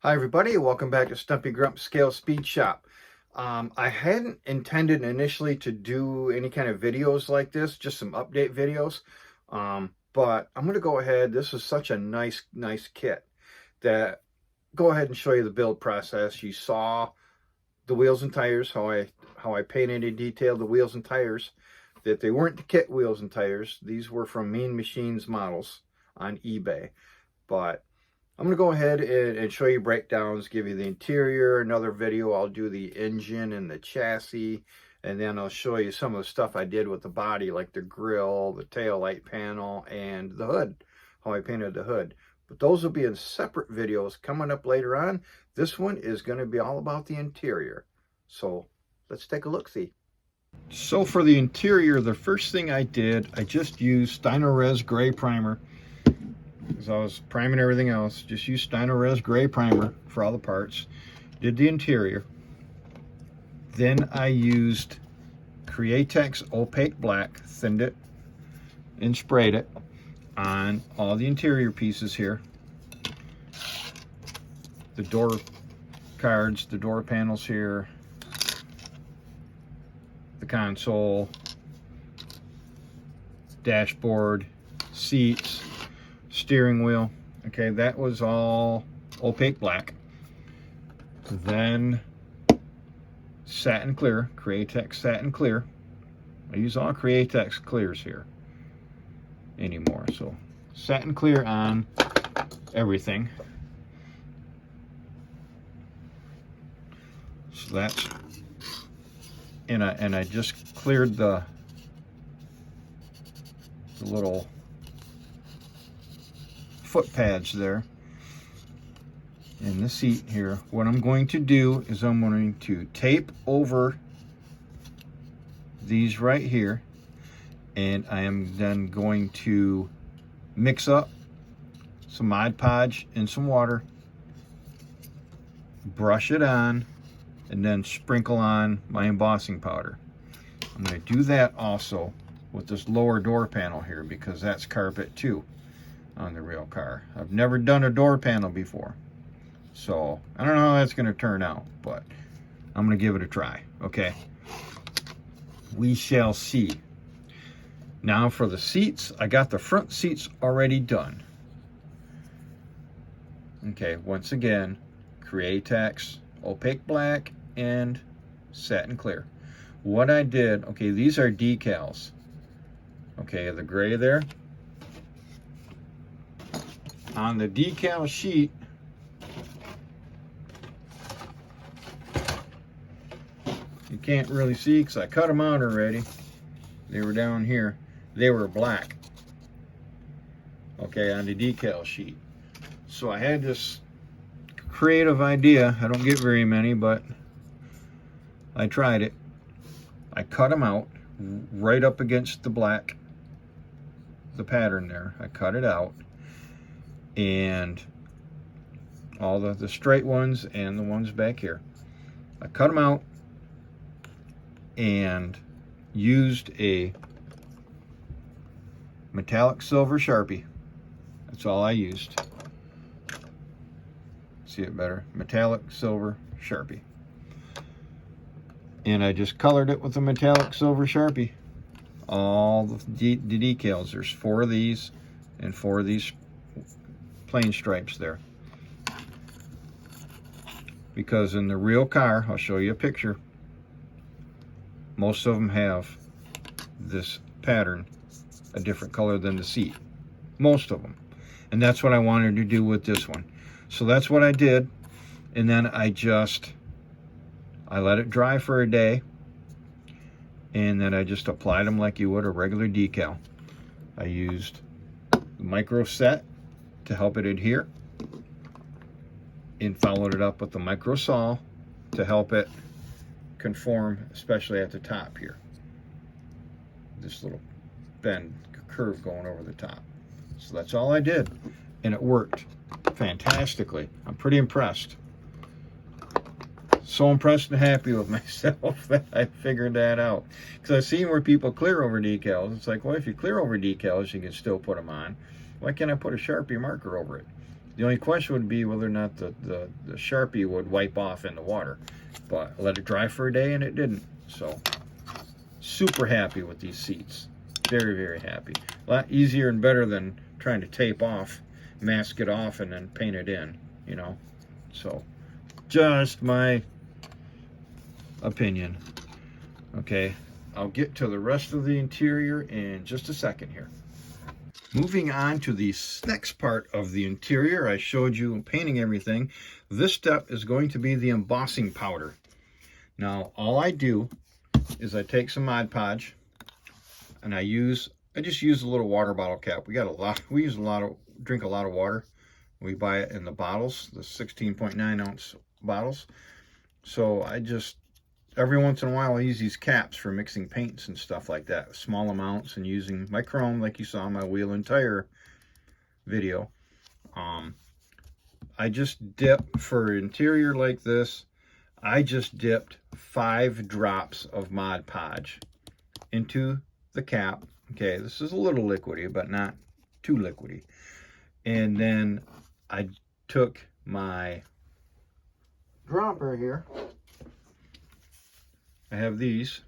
Hi everybody, welcome back to Stumpy Grump Scale Speed Shop. I hadn't intended initially to do any kind of videos like this, just some update videos. But I'm going to go ahead. This is such a nice kit that go ahead and show you the build process. You saw the wheels and tires, how I painted and detailed the wheels and tires, that they weren't the kit wheels and tires. These were from Mean Machines models on eBay. But I'm going to go ahead and show you breakdowns, give you the interior. Another video, I'll do the engine and the chassis, and then I'll show you some of the stuff I did with the body, like the grille, the tail light panel, and the hood, how I painted the hood. But those will be in separate videos coming up later on. This one is going to be all about the interior. So let's take a look-see. So for the interior, the first thing I did, I just used Stynylrez gray primer. As I was priming everything else, just used Stynylrez gray primer for all the parts. Did the interior. Then I used Createx opaque black, thinned it and sprayed it on all the interior pieces here. The door cards, the door panels here, the console, dashboard, seats, steering wheel. Okay, that was all opaque black. Then satin clear, Createx satin clear. I use all Createx clears here anymore. So satin clear on everything. So that's, and I just cleared the little foot pads there in the seat here. What I'm going to do is I'm going to tape over these right here, and I am then going to mix up some Mod Podge and some water, brush it on, and then sprinkle on my embossing powder. I'm going to do that also with this lower door panel here, because that's carpet too on the real car. I've never done a door panel before, so I don't know how that's going to turn out, but I'm going to give it a try. Okay, we shall see. Now for the seats, I got the front seats already done. Okay, once again, Createx opaque black and satin clear. What I did, okay, these are decals. Okay, the gray there. On the decal sheet, you can't really see because I cut them out already. They were down here. They were black. Okay, on the decal sheet. So I had this creative idea. I don't get very many, but I tried it. I cut them out right up against the black, the pattern there. I cut it out. And all the straight ones and the ones back here, I cut them out and used a metallic silver Sharpie. That's all I used. See it better? Metallic silver Sharpie. And I just colored it with a metallic silver Sharpie. All the decals. There's 4 of these and 4 of these plain stripes there, because in the real car, I'll show you a picture, most of them have this pattern a different color than the seat, most of them, and that's what I wanted to do with this one. So that's what I did, and then I let it dry for a day, and then I just applied them like you would a regular decal. I used the micro set to help it adhere, and followed it up with the micro saw to help it conform, especially at the top here. This little bend curve going over the top. So that's all I did, and it worked fantastically. I'm pretty impressed. So impressed and happy with myself that I figured that out. Because I've seen where people clear over decals. It's like, well, if you clear over decals, you can still put them on. Why can't I put a Sharpie marker over it? The only question would be whether or not the Sharpie would wipe off in the water. But I let it dry for a day and it didn't. So, super happy with these seats. Very, very happy. A lot easier and better than trying to tape off, mask it off, and then paint it in, you know. So, just my opinion. Okay, I'll get to the rest of the interior in just a second here. Moving on to the next part of the interior, I showed you painting everything. This step is going to be the embossing powder. Now, all I do is I take some Mod Podge and I just use a little water bottle cap. We drink a lot of water. We buy it in the bottles, the 16.9 ounce bottles. So I just, every once in a while, I use these caps for mixing paints and stuff like that, small amounts, and using my chrome like you saw in my wheel and tire video. I just dip for interior like this. I just dipped 5 drops of Mod Podge into the cap. Okay, this is a little liquidy, but not too liquidy. And then I took my dropper here. I have these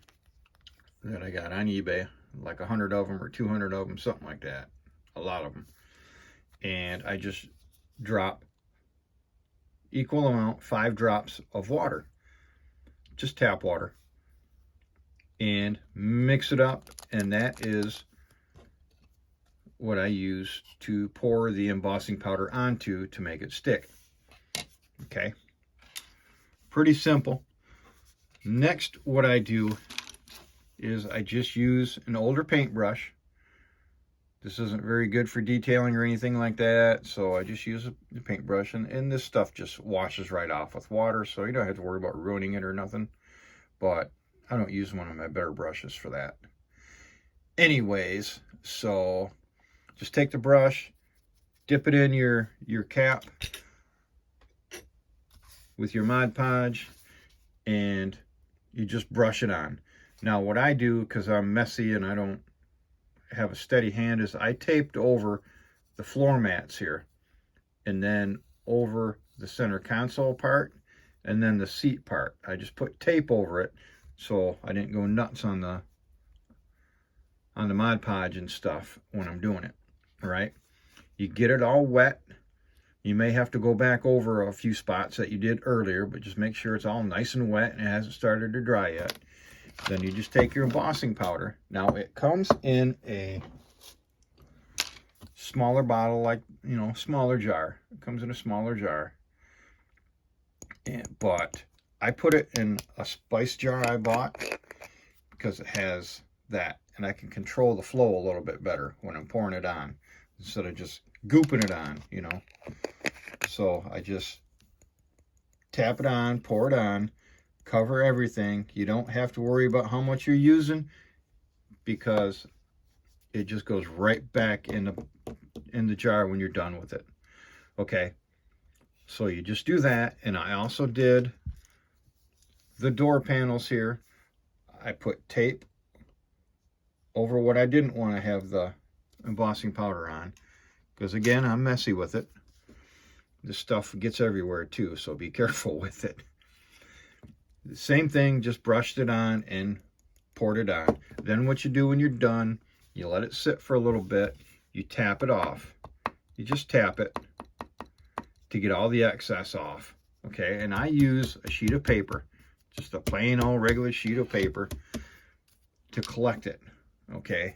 that I got on eBay, like 100 of them or 200 of them, something like that. A lot of them. And I just drop equal amount, 5 drops of water, just tap water, and mix it up. And that is what I use to pour the embossing powder onto to make it stick. Okay, pretty simple. Next, what I do is I just use an older paintbrush. This isn't very good for detailing or anything like that, so I just use a paintbrush, and this stuff just washes right off with water, so you don't have to worry about ruining it or nothing. But I don't use one of my better brushes for that. Anyways, so just take the brush, dip it in your cap with your Mod Podge, and you just brush it on. Now what I do, because I'm messy and I don't have a steady hand, is I taped over the floor mats here, and then over the center console part, and then the seat part. I just put tape over it so I didn't go nuts on the Mod Podge and stuff when I'm doing it. All right, you get it all wet. You may have to go back over a few spots that you did earlier, but just make sure it's all nice and wet and it hasn't started to dry yet. Then you just take your embossing powder. Now it comes in a smaller bottle, like, you know, smaller jar. It comes in a smaller jar. But I put it in a spice jar I bought because it has that, and I can control the flow a little bit better when I'm pouring it on instead of just gooping it on, you know. So I just tap it on, pour it on, cover everything. You don't have to worry about how much you're using because it just goes right back in the jar when you're done with it. Okay, so you just do that. And I also did the door panels here. I put tape over what I didn't want to have the embossing powder on, because again, I'm messy with it. This stuff gets everywhere too, so be careful with it. The same thing, just brushed it on and poured it on. Then what you do when you're done, you let it sit for a little bit, you tap it off. You just tap it to get all the excess off. Okay, and I use a sheet of paper, just a plain old regular sheet of paper, to collect it. Okay,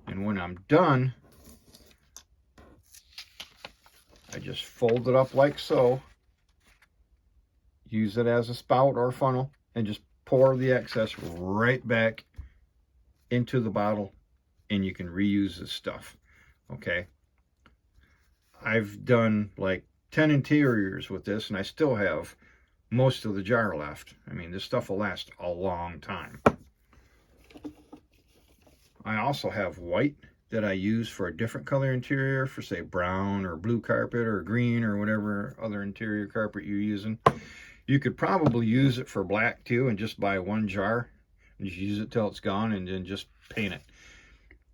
and when I'm done, I just fold it up like so, use it as a spout or funnel, and just pour the excess right back into the bottle, and you can reuse this stuff. Okay, I've done like 10 interiors with this, and I still have most of the jar left. I mean, this stuff will last a long time. I also have white that I use for a different color interior, for say brown or blue carpet or green or whatever other interior carpet you're using. You could probably use it for black too, and just buy one jar and just use it till it's gone, and then just paint it.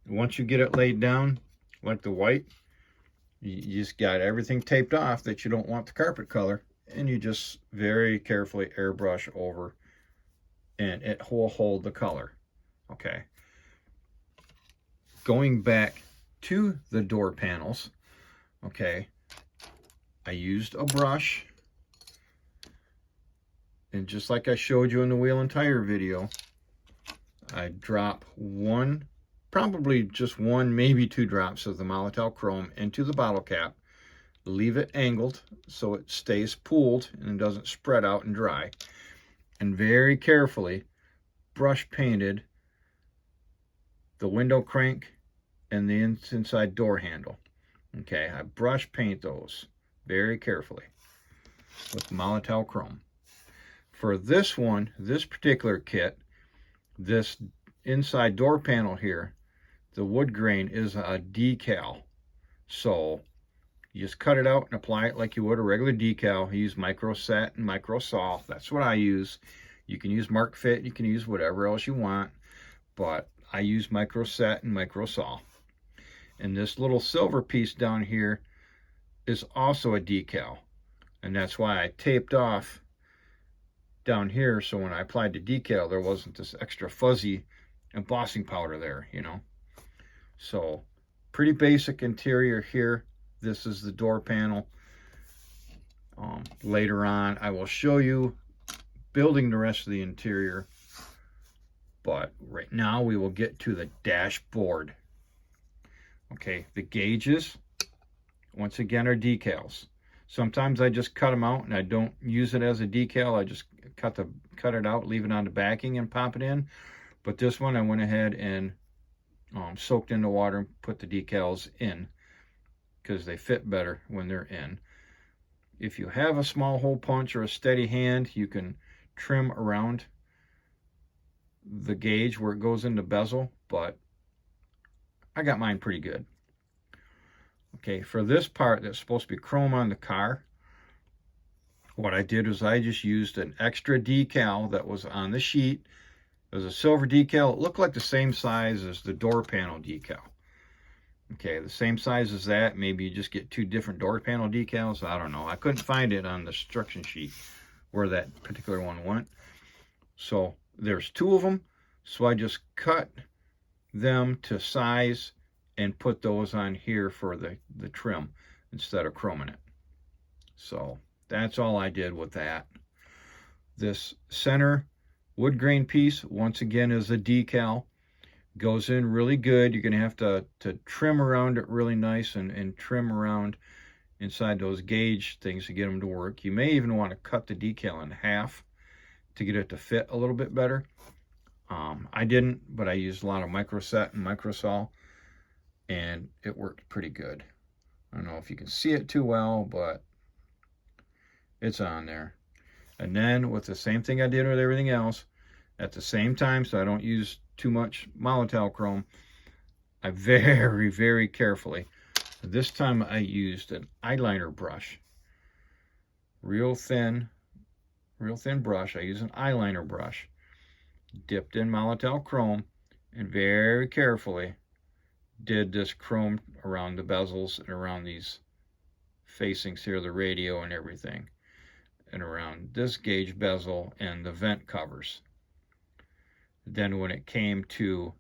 Once you get it laid down like the white, You just got everything taped off that you don't want the carpet color, and you just very carefully airbrush over, and it will hold the color. Okay. Going back to the door panels, okay, I used a brush, and just like I showed you in the wheel and tire video, I drop one, probably just one, maybe 2 drops of the Molotow Chrome into the bottle cap, leave it angled so it stays pooled and doesn't spread out and dry, and very carefully brush painted the window crank and the inside door handle. Okay, I brush paint those very carefully with Molotow Chrome. For this one, this particular kit, this inside door panel here, the wood grain is a decal. So you just cut it out and apply it like you would a regular decal. You use micro set and micro saw. That's what I use. You can use Mark Fit, you can use whatever else you want, but I use micro set and micro saw. And this little silver piece down here is also a decal. And that's why I taped off down here, so when I applied the decal, there wasn't this extra fuzzy embossing powder there, you know. So pretty basic interior here. This is the door panel. Later on, I will show you building the rest of the interior, but right now we will get to the dashboard. Okay, the gauges, once again, are decals. Sometimes I just cut them out and I don't use it as a decal. I just cut it out, leave it on the backing and pop it in. But this one I went ahead and soaked in the water and put the decals in because they fit better when they're in. If you have a small hole punch or a steady hand, you can trim around the gauge where it goes in the bezel, but I got mine pretty good. Okay, for this part that's supposed to be chrome on the car, what I did was I just used an extra decal that was on the sheet. It was a silver decal. It looked like the same size as the door panel decal. Okay, the same size as that. Maybe you just get 2 different door panel decals. I don't know. I couldn't find it on the instruction sheet where that particular one went. So there's 2 of them. So I just cut them to size and put those on here for the trim instead of chroming it. So that's all I did with that. This center wood grain piece, once again, is a decal. Goes in really good. You're going to have to trim around it really nice and trim around inside those gauge things to get them to work. You may even want to cut the decal in half to get it to fit a little bit better. I didn't, but I used a lot of micro set and micro saw, and it worked pretty good. I don't know if you can see it too well, but it's on there. And then with the same thing I did with everything else, at the same time, so I don't use too much Molotow Chrome, I very, very carefully, this time I used an eyeliner brush. Real thin brush. I use an eyeliner brush. Dipped in Molotow Chrome and very carefully did this chrome around the bezels and around these facings here, the radio and everything, and around this gauge bezel and the vent covers. Then when it came to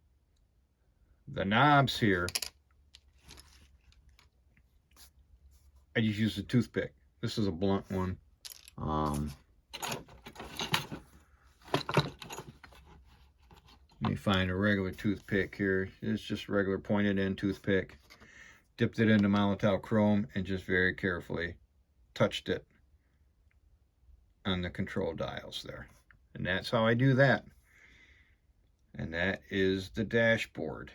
the knobs here, I just used a toothpick. This is a blunt one. Let me find a regular toothpick here. It's just a regular pointed end toothpick. Dipped it into Molotow Chrome and just very carefully touched it on the control dials there. And that's how I do that. And that is the dashboard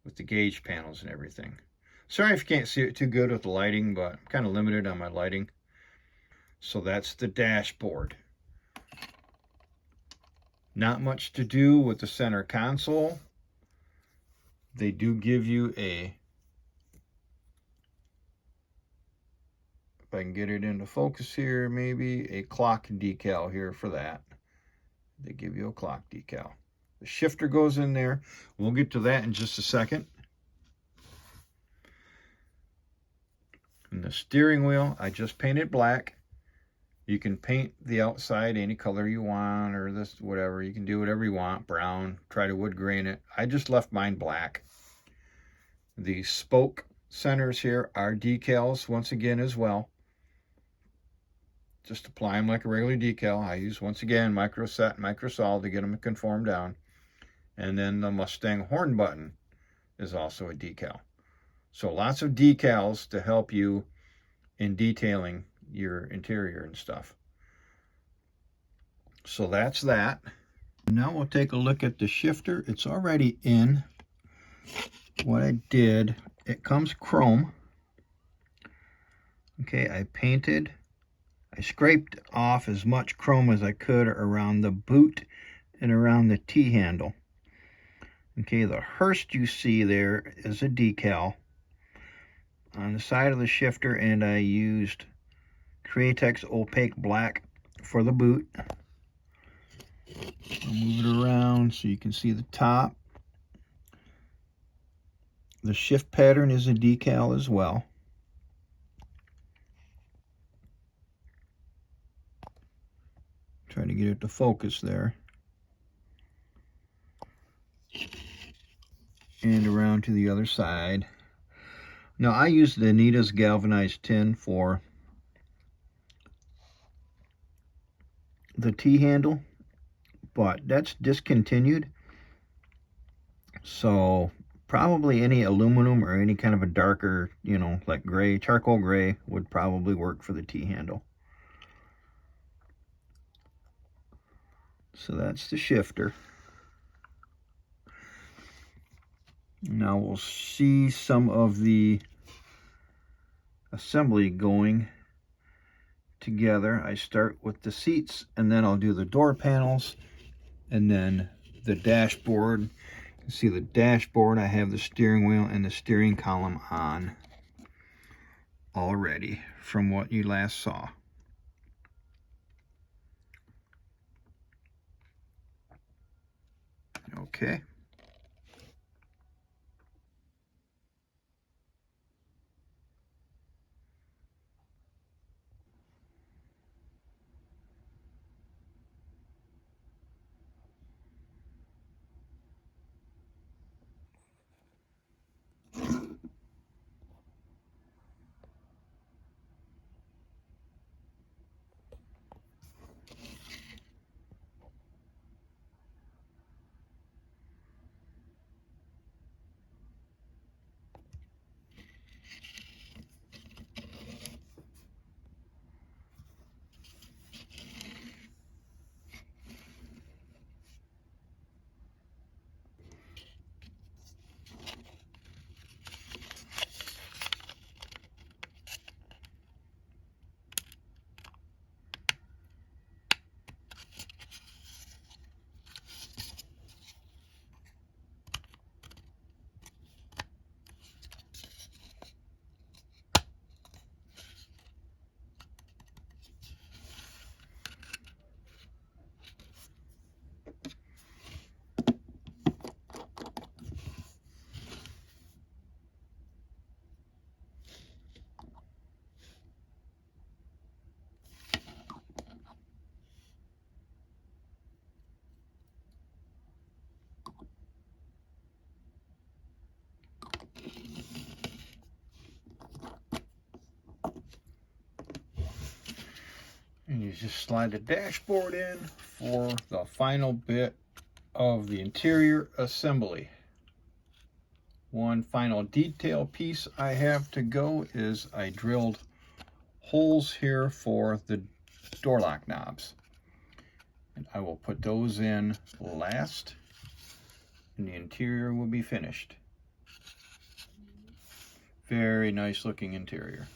with the gauge panels and everything. Sorry if you can't see it too good with the lighting, but I'm kind of limited on my lighting. So that's the dashboard. Not much to do with the center console. They do give you a, if I can get it into focus here, maybe a clock decal here for that. They give you a clock decal. The shifter goes in there. We'll get to that in just a second. And the steering wheel, I just painted black. You can paint the outside any color you want, or this, whatever. You can do whatever you want, brown, try to wood grain it. I just left mine black. The spoke centers here are decals once again as well. Just apply them like a regular decal. I use, once again, microset, microsol to get them to conform down. And then the Mustang horn button is also a decal. So lots of decals to help you in detailing your interior and stuff. So that's that. Now we'll take a look at the shifter. It's already in. What I did, it comes chrome. Okay, I scraped off as much chrome as I could around the boot and around the T-handle. Okay, the Hearst you see there is a decal on the side of the shifter, and I used Createx Opaque Black for the boot. I'll move it around so you can see the top. The shift pattern is a decal as well. Try to get it to focus there. And around to the other side. Now I used the Anita's galvanized tin for the T-handle, but that's discontinued. So probably any aluminum or any kind of a darker, you know, like gray, charcoal gray would probably work for the T-handle. So that's the shifter. Now we'll see some of the assembly going together. I start with the seats, and then I'll do the door panels, and then the dashboard. You can see the dashboard, I have the steering wheel and the steering column on already from what you last saw. Okay. And you just slide the dashboard in for the final bit of the interior assembly. One final detail piece I have to go is I drilled holes here for the door lock knobs. And I will put those in last, and the interior will be finished. Very nice looking interior.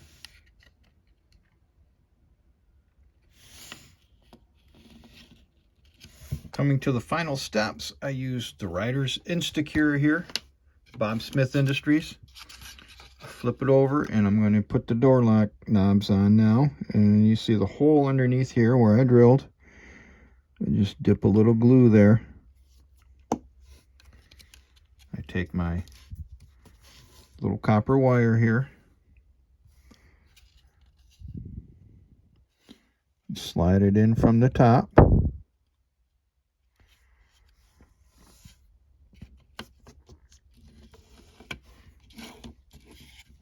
Coming to the final steps, I used the Rider's Insecure here, Bob Smith Industries. Flip it over, and I'm going to put the door lock knobs on now. And you see the hole underneath here where I drilled. I just dip a little glue there. I take my little copper wire here, slide it in from the top.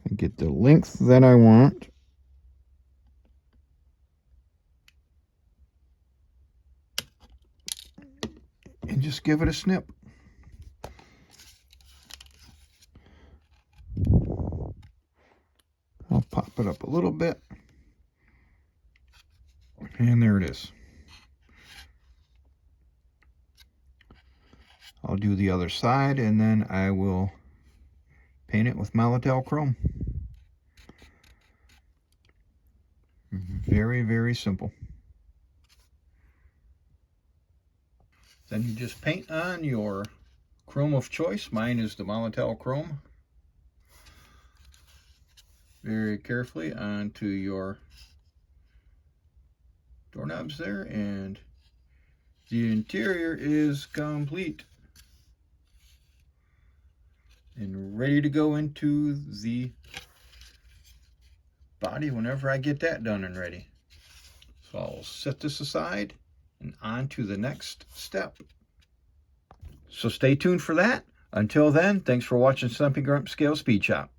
And get the length that I want. And just give it a snip. I'll pop it up a little bit. And there it is. I'll do the other side and then I will paint it with Molotel Chrome. Very, very simple. Then you just paint on your chrome of choice. Mine is the Molotel Chrome. Very carefully onto your doorknobs there, and the interior is complete and ready to go into the body whenever I get that done and ready. So I'll set this aside and on to the next step. So stay tuned for that. Until then, thanks for watching Stumpy Grump Scale Speed Shop.